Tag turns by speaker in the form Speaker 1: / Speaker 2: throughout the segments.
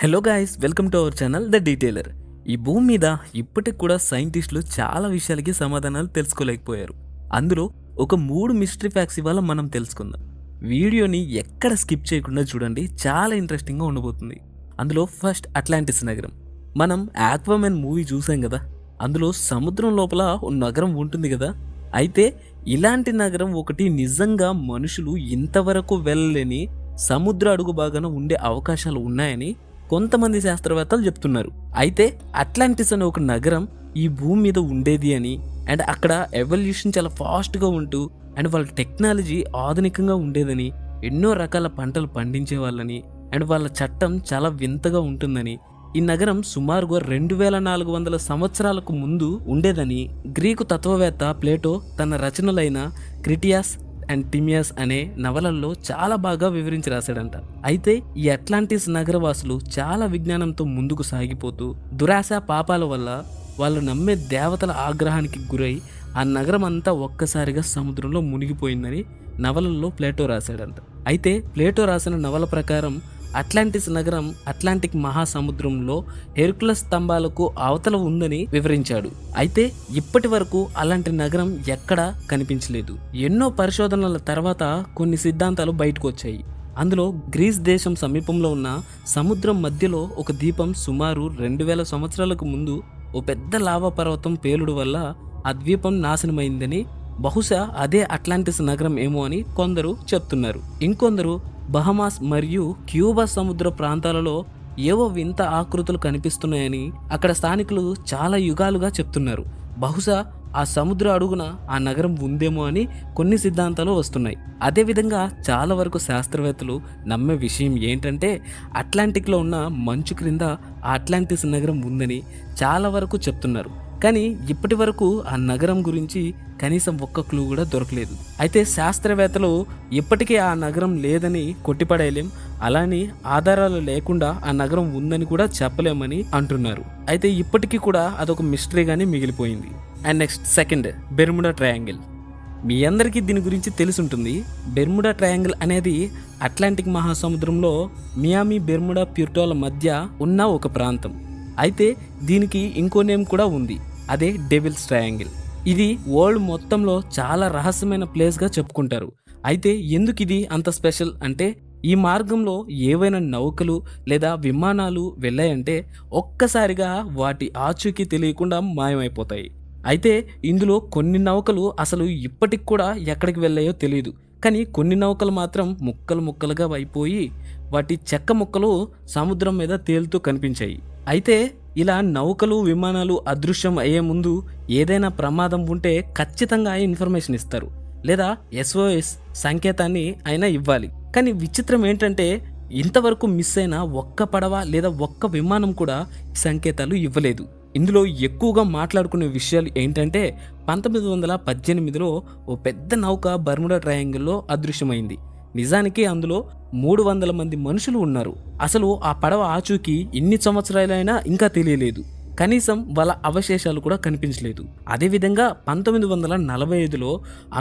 Speaker 1: Hello guys, welcome to our channel the detailer. ఈ భూమి మీద ఇప్పటికి కూడా సైంటిస్టులు చాలా విషయాలకి సమాధానాలు తెలుసుకోలేకపోయారు. అందులో ఒక 3 మిస్టరీ ఫ్యాక్ట్స్ ఇవాళ మనం తెలుసుకుందాం. వీడియోని ఎక్కడ స్కిప్ చేయకుండా చూడండి, చాలా ఇంట్రెస్టింగ్గా ఉండబోతుంది. అందులో ఫస్ట్ అట్లాంటిస్ నగరం. మనం ఆక్వామెన్ మూవీ చూసాం కదా, అందులో సముద్రం లోపల ఒక నగరం ఉంటుంది కదా. అయితే ఇలాంటి నగరం ఒకటి నిజంగా మనుషులు ఇంతవరకు వెళ్ళలేని సముద్ర అడుగు భాగాన ఉండే అవకాశాలు ఉన్నాయని కొంతమంది శాస్త్రవేత్తలు చెప్తున్నారు. అయితే అట్లాంటిస్ అనే ఒక నగరం ఈ భూమి మీద ఉండేది అని, అండ్ అక్కడ ఎవల్యూషన్ చాలా ఫాస్ట్గా ఉంటూ అండ్ వాళ్ళ టెక్నాలజీ ఆధునికంగా ఉండేదని, ఎన్నో రకాల పంటలు పండించే వాళ్ళని, అండ్ వాళ్ళ చట్టం చాలా వింతగా ఉంటుందని, ఈ నగరం సుమారుగా 2400 సంవత్సరాలకు ముందు ఉండేదని గ్రీకు తత్వవేత్త ప్లేటో తన రచనలైన క్రిటియాస్ అండ్ టిమియాస్ అనే నవలల్లో చాలా బాగా వివరించి రాశాడంట. అయితే ఈ అట్లాంటిస్ నగరవాసులు చాలా విజ్ఞానంతో ముందుకు సాగిపోతూ దురాశ పాపాల వల్ల వాళ్ళు నమ్మే దేవతల ఆగ్రహానికి గురై ఆ నగరం అంతా ఒక్కసారిగా సముద్రంలో మునిగిపోయిందని నవలల్లో ప్లేటో రాశాడంట. అయితే ప్లేటో రాసిన నవల ప్రకారం అట్లాంటిస్ నగరం అట్లాంటిక్ మహాసముద్రంలో హెర్కులస్ స్తంభాలకు అవతల ఉందని వివరించాడు. అయితే ఇప్పటి వరకు అలాంటి నగరం ఎక్కడా కనిపించలేదు. ఎన్నో పరిశోధనల తర్వాత కొన్ని సిద్ధాంతాలు బయటకు వచ్చాయి. అందులో గ్రీస్ దేశం సమీపంలో ఉన్న సముద్రం మధ్యలో ఒక ద్వీపం సుమారు 2000 సంవత్సరాలకు ముందు ఓ పెద్ద లావా పర్వతం పేలుడు వల్ల ఆ ద్వీపం నాశనమైందని, బహుశా అదే అట్లాంటిస్ నగరం ఏమో అని కొందరు చెప్తున్నారు. ఇంకొందరు బహమాస్ మరియు క్యూబా సముద్ర ప్రాంతాలలో ఏవో వింత ఆకృతులు కనిపిస్తున్నాయని అక్కడ స్థానికులు చాలా యుగాలుగా చెప్తున్నారు. బహుశా ఆ సముద్ర అడుగున ఆ నగరం ఉందేమో అని కొన్ని సిద్ధాంతాలు వస్తున్నాయి. అదేవిధంగా చాలా వరకు శాస్త్రవేత్తలు నమ్మే విషయం ఏంటంటే అట్లాంటిక్లో ఉన్న మంచు క్రింద ఆ అట్లాంటిస్ నగరం ఉందని చాలా వరకు చెప్తున్నారు. కానీ ఇప్పటి వరకు ఆ నగరం గురించి కనీసం ఒక్క క్లూ కూడా దొరకలేదు. అయితే శాస్త్రవేత్తలు ఇప్పటికీ ఆ నగరం లేదని కొట్టిపడేయలేం, అలాని ఆధారాలు లేకుండా ఆ నగరం ఉందని కూడా చెప్పలేమని అంటున్నారు. అయితే ఇప్పటికీ కూడా అదొక మిస్టరీగానే మిగిలిపోయింది. And next second, Bermuda triangle. మీ అందరికీ దీని గురించి తెలిసుంటుంది. బెర్ముడా ట్రయాంగిల్ అనేది అట్లాంటిక్ మహాసముద్రంలో మియామి, బెర్ముడా, ప్యూర్టోల మధ్య ఉన్న ఒక ప్రాంతం. అయితే దీనికి ఇంకో నేమ్ కూడా ఉంది, అదే డెవిల్స్ ట్రయాంగిల్. ఇది వరల్డ్ మొత్తంలో చాలా రహస్యమైన ప్లేస్గా చెప్పుకుంటారు. అయితే ఎందుకు ఇది అంత స్పెషల్ అంటే, ఈ మార్గంలో ఏవైనా నౌకలు లేదా విమానాలు వెళ్ళాయంటే ఒక్కసారిగా వాటి ఆచూకీ తెలియకుండా మాయమైపోతాయి. అయితే ఇందులో కొన్ని నౌకలు అసలు ఇప్పటికి కూడా ఎక్కడికి వెళ్ళాయో తెలియదు. కానీ కొన్ని నౌకలు మాత్రం ముక్కలు ముక్కలుగా అయిపోయి వాటి చెక్క ముక్కలు సముద్రం మీద తేలుతూ కనిపించాయి. అయితే ఇలా నౌకలు, విమానాలు అదృశ్యం అయ్యే ముందు ఏదైనా ప్రమాదం ఉంటే ఖచ్చితంగా ఇన్ఫర్మేషన్ ఇస్తారు, లేదా SOS సంకేతాన్ని అయినా ఇవ్వాలి. కానీ విచిత్రం ఏంటంటే ఇంతవరకు మిస్ అయిన ఒక్క పడవ లేదా ఒక్క విమానం కూడా సంకేతాలు ఇవ్వలేదు. ఇందులో ఎక్కువగా మాట్లాడుకునే విషయాలు ఏంటంటే 1918లో ఓ పెద్ద నౌక బర్ముడా ట్రయాంగిల్లో అదృశ్యమైంది. నిజానికి అందులో 300 మంది మనుషులు ఉన్నారు. అసలు ఆ పడవ ఆచూకీ ఇన్ని సంవత్సరాలైనా ఇంకా తెలియలేదు. కనీసం వాళ్ళ అవశేషాలు కూడా కనిపించలేదు. అదేవిధంగా 1945లో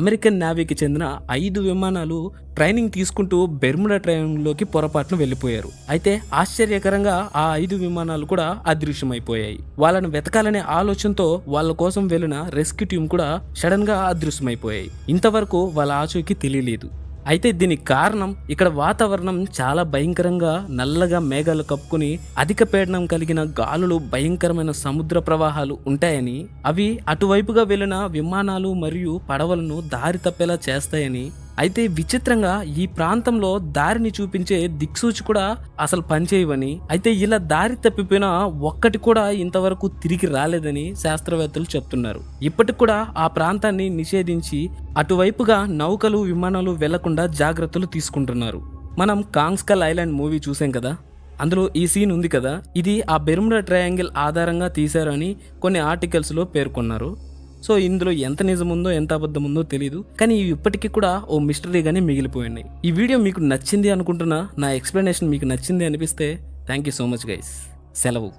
Speaker 1: అమెరికన్ నేవీకి చెందిన 5 విమానాలు ట్రైనింగ్ తీసుకుంటూ బెర్ముడా ట్రయాంగిల్లోకి పొరపాటున వెళ్ళిపోయారు. అయితే ఆశ్చర్యకరంగా ఆ 5 విమానాలు కూడా అదృశ్యమైపోయాయి. వాళ్ళను వెతకాలనే ఆలోచనతో వాళ్ళ కోసం వెళ్ళిన రెస్క్యూ టీం కూడా సడన్ గా అదృశ్యమైపోయాయి. ఇంతవరకు వాళ్ళ ఆచూకీ తెలియలేదు. అయితే దీనికి కారణం ఇక్కడ వాతావరణం చాలా భయంకరంగా నల్లగా మేఘాలు కప్పుకుని అధిక పీడనం కలిగిన గాలులు, భయంకరమైన సముద్ర ప్రవాహాలు ఉంటాయని, అవి అటువైపుగా వెళ్ళిన విమానాలు మరియు పడవలను దారి తప్పేలా చేస్తాయని. అయితే విచిత్రంగా ఈ ప్రాంతంలో దారిని చూపించే దిక్సూచి కూడా అసలు పనిచేయవని, అయితే ఇలా దారి తప్పిపోయిన ఒక్కటి కూడా ఇంతవరకు తిరిగి రాలేదని శాస్త్రవేత్తలు చెప్తున్నారు. ఇప్పటికి కూడా ఆ ప్రాంతాన్ని నిషేధించి అటువైపుగా నౌకలు, విమానాలు వెళ్లకుండా జాగ్రత్తలు తీసుకుంటున్నారు. మనం కాంగ్స్కల్ ఐలాండ్ మూవీ చూసాం కదా, అందులో ఈ సీన్ ఉంది కదా, ఇది ఆ బెర్ముడా ట్రయాంగిల్ ఆధారంగా తీశారని కొన్ని ఆర్టికల్స్లో పేర్కొన్నారు. సో ఇందులో ఎంత నిజం ఉందో ఎంత అబద్ధం ఉందో తెలియదు, కానీ ఇవి ఇప్పటికీ కూడా ఓ మిస్టరీగానే మిగిలిపోయినాయి. ఈ వీడియో మీకు నచ్చింది అనుకుంటున్నా. నా ఎక్స్ప్లెనేషన్ మీకు నచ్చింది అనిపిస్తే thank you so much guys. సెలవు.